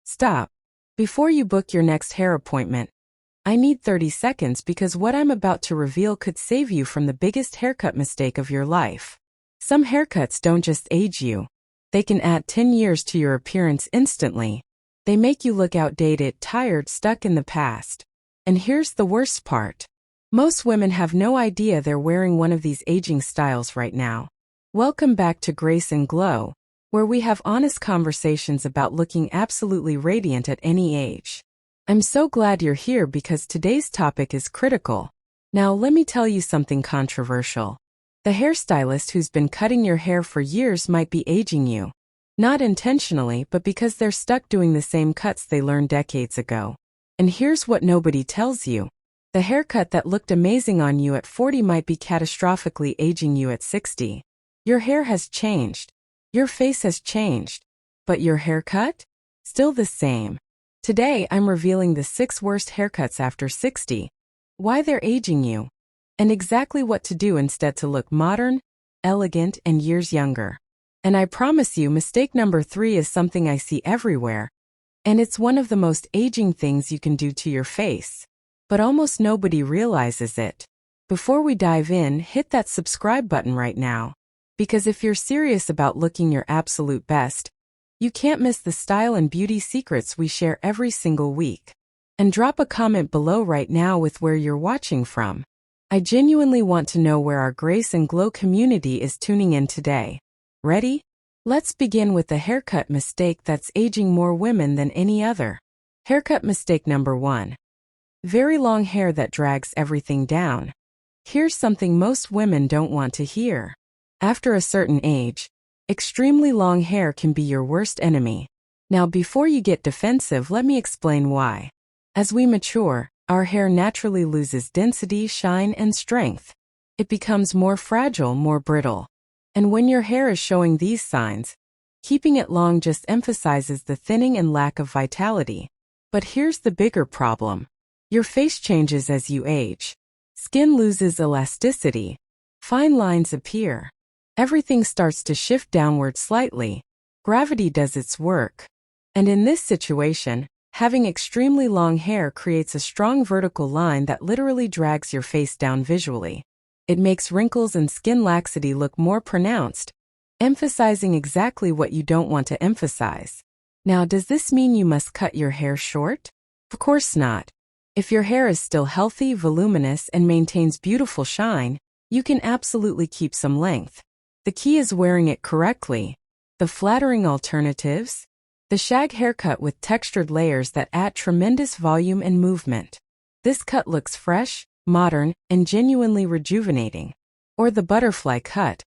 Stop. Before you book your next hair appointment, I need 30 seconds because what I'm about to reveal could save you from the biggest haircut mistake of your life. Some haircuts don't just age you. They can add 10 years to your appearance instantly. They make you look outdated, tired, stuck in the past. And here's the worst part. Most women have no idea they're wearing one of these aging styles right now. Welcome back to Grace and Glow, where we have honest conversations about looking absolutely radiant at any age. I'm so glad you're here because today's topic is critical. Now let me tell you something controversial. The hairstylist who's been cutting your hair for years might be aging you. Not intentionally, but because they're stuck doing the same cuts they learned decades ago. And here's what nobody tells you. The haircut that looked amazing on you at 40 might be catastrophically aging you at 60. Your hair has changed. Your face has changed. But your haircut? Still the same. Today I'm revealing the 6 worst haircuts after 60, why they're aging you, and exactly what to do instead to look modern, elegant, and years younger. And I promise you, mistake number 3 is something I see everywhere, and it's one of the most aging things you can do to your face. But almost nobody realizes it. Before we dive in, hit that subscribe button right now. Because if you're serious about looking your absolute best, you can't miss the style and beauty secrets we share every single week. And drop a comment below right now with where you're watching from. I genuinely want to know where our Grace and Glow community is tuning in today. Ready? Let's begin with the haircut mistake that's aging more women than any other. Haircut mistake number 1. Very long hair that drags everything down. Here's something most women don't want to hear. After a certain age, extremely long hair can be your worst enemy. Now before you get defensive, let me explain why. As we mature, our hair naturally loses density, shine, and strength. It becomes more fragile, more brittle. And when your hair is showing these signs, keeping it long just emphasizes the thinning and lack of vitality. But here's the bigger problem. Your face changes as you age. Skin loses elasticity. Fine lines appear. Everything starts to shift downward slightly. Gravity does its work. And in this situation, having extremely long hair creates a strong vertical line that literally drags your face down visually. It makes wrinkles and skin laxity look more pronounced, emphasizing exactly what you don't want to emphasize. Now, does this mean you must cut your hair short? Of course not. If your hair is still healthy, voluminous, and maintains beautiful shine, you can absolutely keep some length. The key is wearing it correctly. The flattering alternatives? The shag haircut with textured layers that add tremendous volume and movement. This cut looks fresh, modern, and genuinely rejuvenating. Or the butterfly cut,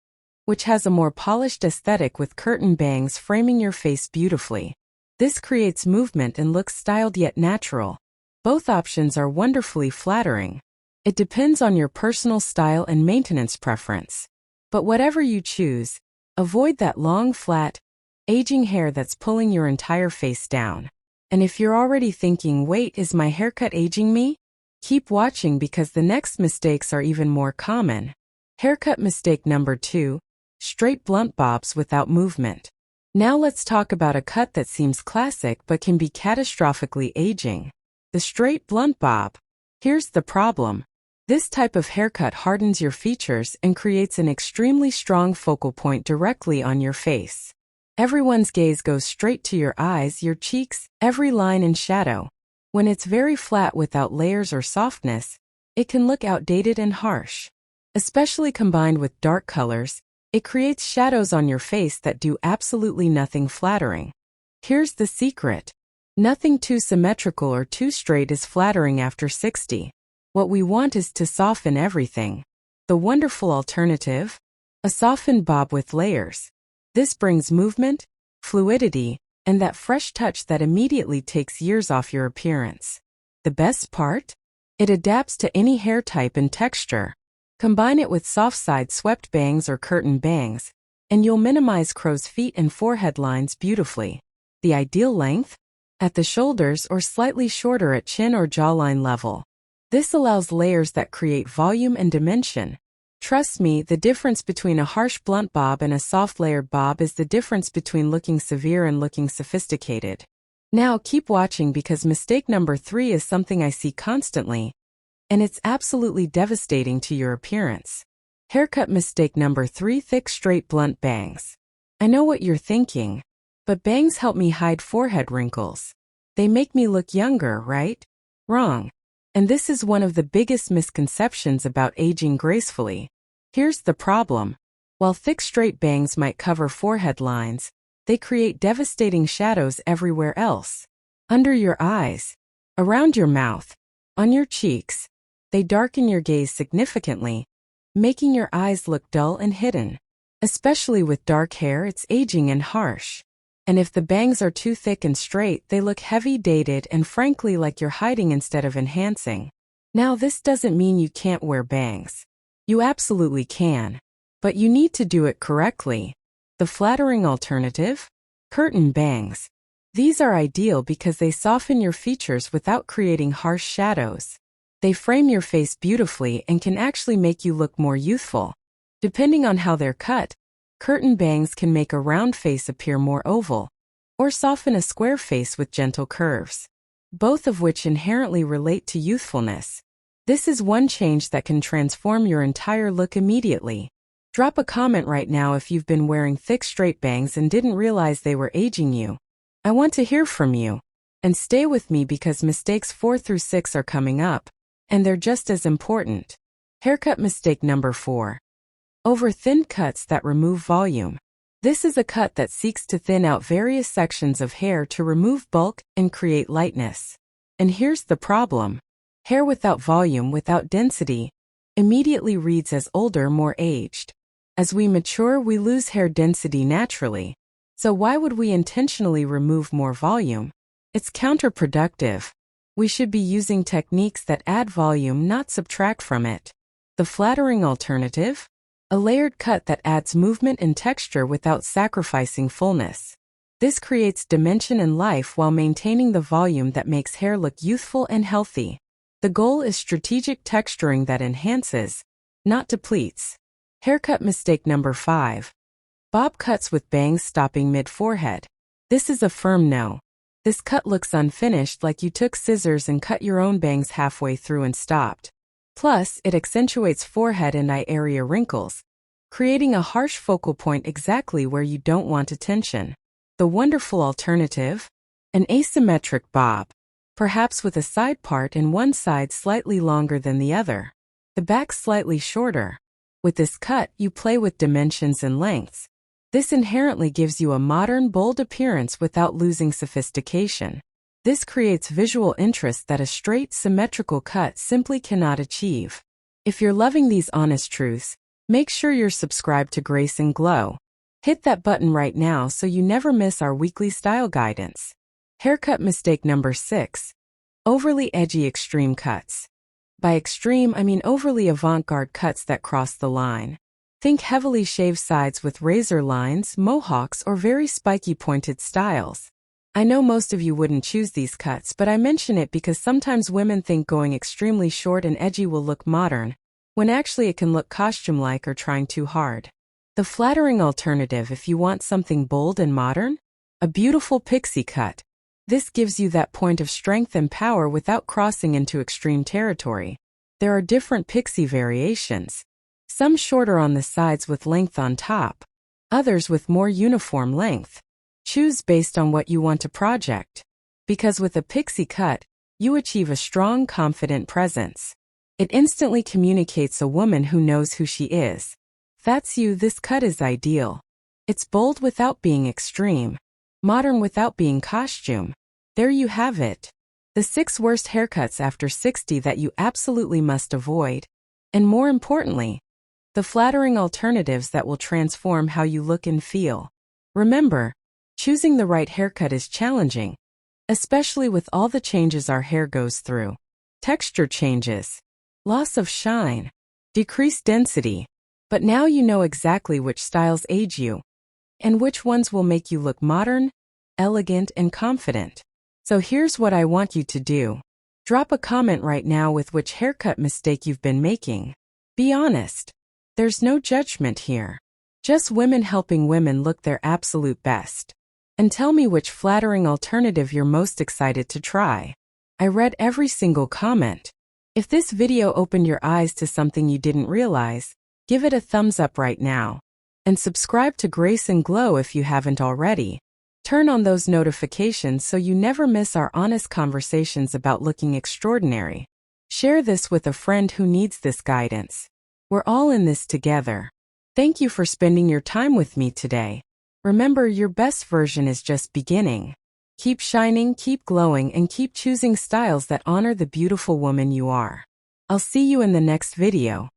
which has a more polished aesthetic with curtain bangs framing your face beautifully. This creates movement and looks styled yet natural. Both options are wonderfully flattering. It depends on your personal style and maintenance preference. But whatever you choose, avoid that long, flat, aging hair that's pulling your entire face down. And if you're already thinking, wait, is my haircut aging me? Keep watching because the next mistakes are even more common. Haircut mistake number 2, straight blunt bobs without movement. Now let's talk about a cut that seems classic but can be catastrophically aging. The straight blunt bob. Here's the problem. This type of haircut hardens your features and creates an extremely strong focal point directly on your face. Everyone's gaze goes straight to your eyes, your cheeks, every line and shadow. When it's very flat without layers or softness, it can look outdated and harsh. Especially combined with dark colors, it creates shadows on your face that do absolutely nothing flattering. Here's the secret. Nothing too symmetrical or too straight is flattering after 60. What we want is to soften everything. The wonderful alternative? A softened bob with layers. This brings movement, fluidity, and that fresh touch that immediately takes years off your appearance. The best part? It adapts to any hair type and texture. Combine it with soft side swept bangs or curtain bangs, and you'll minimize crow's feet and forehead lines beautifully. The ideal length? At the shoulders or slightly shorter at chin or jawline level. This allows layers that create volume and dimension. Trust me, the difference between a harsh blunt bob and a soft layered bob is the difference between looking severe and looking sophisticated. Now keep watching because mistake number 3 is something I see constantly, and it's absolutely devastating to your appearance. Haircut mistake number 3: thick, straight, blunt bangs. I know what you're thinking, but bangs help me hide forehead wrinkles. They make me look younger, right? Wrong. And this is one of the biggest misconceptions about aging gracefully. Here's the problem. While thick, straight bangs might cover forehead lines, they create devastating shadows everywhere else. Under your eyes, around your mouth, on your cheeks. They darken your gaze significantly, making your eyes look dull and hidden. Especially with dark hair, it's aging and harsh. And if the bangs are too thick and straight, they look heavy, dated, and frankly like you're hiding instead of enhancing. Now, this doesn't mean you can't wear bangs. You absolutely can. But you need to do it correctly. The flattering alternative? Curtain bangs. These are ideal because they soften your features without creating harsh shadows. They frame your face beautifully and can actually make you look more youthful. Depending on how they're cut, curtain bangs can make a round face appear more oval, or soften a square face with gentle curves, both of which inherently relate to youthfulness. This is one change that can transform your entire look immediately. Drop a comment right now if you've been wearing thick, straight bangs and didn't realize they were aging you. I want to hear from you. And stay with me because mistakes 4 through 6 are coming up, and they're just as important. Haircut mistake number 4. Over-thin cuts that remove volume. This is a cut that seeks to thin out various sections of hair to remove bulk and create lightness. And here's the problem. Hair without volume, without density, immediately reads as older, more aged. As we mature, we lose hair density naturally. So why would we intentionally remove more volume? It's counterproductive. We should be using techniques that add volume, not subtract from it. The flattering alternative? A layered cut that adds movement and texture without sacrificing fullness. This creates dimension and life while maintaining the volume that makes hair look youthful and healthy. The goal is strategic texturing that enhances, not depletes. Haircut mistake number 5. Bob cuts with bangs stopping mid-forehead. This is a firm no. This cut looks unfinished, like you took scissors and cut your own bangs halfway through and stopped. Plus, it accentuates forehead and eye area wrinkles, creating a harsh focal point exactly where you don't want attention. The wonderful alternative? An asymmetric bob, perhaps with a side part and one side slightly longer than the other. The back slightly shorter. With this cut, you play with dimensions and lengths. This inherently gives you a modern, bold appearance without losing sophistication. This creates visual interest that a straight, symmetrical cut simply cannot achieve. If you're loving these honest truths, make sure you're subscribed to Grace and Glow. Hit that button right now so you never miss our weekly style guidance. Haircut mistake number 6. Overly edgy extreme cuts. By extreme, I mean overly avant-garde cuts that cross the line. Think heavily shaved sides with razor lines, mohawks, or very spiky pointed styles. I know most of you wouldn't choose these cuts, but I mention it because sometimes women think going extremely short and edgy will look modern, when actually it can look costume-like or trying too hard. The flattering alternative if you want something bold and modern? A beautiful pixie cut. This gives you that point of strength and power without crossing into extreme territory. There are different pixie variations. Some shorter on the sides with length on top, others with more uniform length. Choose based on what you want to project. Because with a pixie cut, you achieve a strong, confident presence. It instantly communicates a woman who knows who she is. That's you. This cut is ideal. It's bold without being extreme, modern without being costume. There you have it. The 6 worst haircuts after 60 that you absolutely must avoid. And more importantly, the flattering alternatives that will transform how you look and feel. Remember, choosing the right haircut is challenging, especially with all the changes our hair goes through. Texture changes, loss of shine, decreased density. But now you know exactly which styles age you, and which ones will make you look modern, elegant, and confident. So here's what I want you to do. Drop a comment right now with which haircut mistake you've been making. Be honest. There's no judgment here. Just women helping women look their absolute best. And tell me which flattering alternative you're most excited to try. I read every single comment. If this video opened your eyes to something you didn't realize, give it a thumbs up right now. And subscribe to Grace and Glow if you haven't already. Turn on those notifications so you never miss our honest conversations about looking extraordinary. Share this with a friend who needs this guidance. We're all in this together. Thank you for spending your time with me today. Remember, your best version is just beginning. Keep shining, keep glowing, and keep choosing styles that honor the beautiful woman you are. I'll see you in the next video.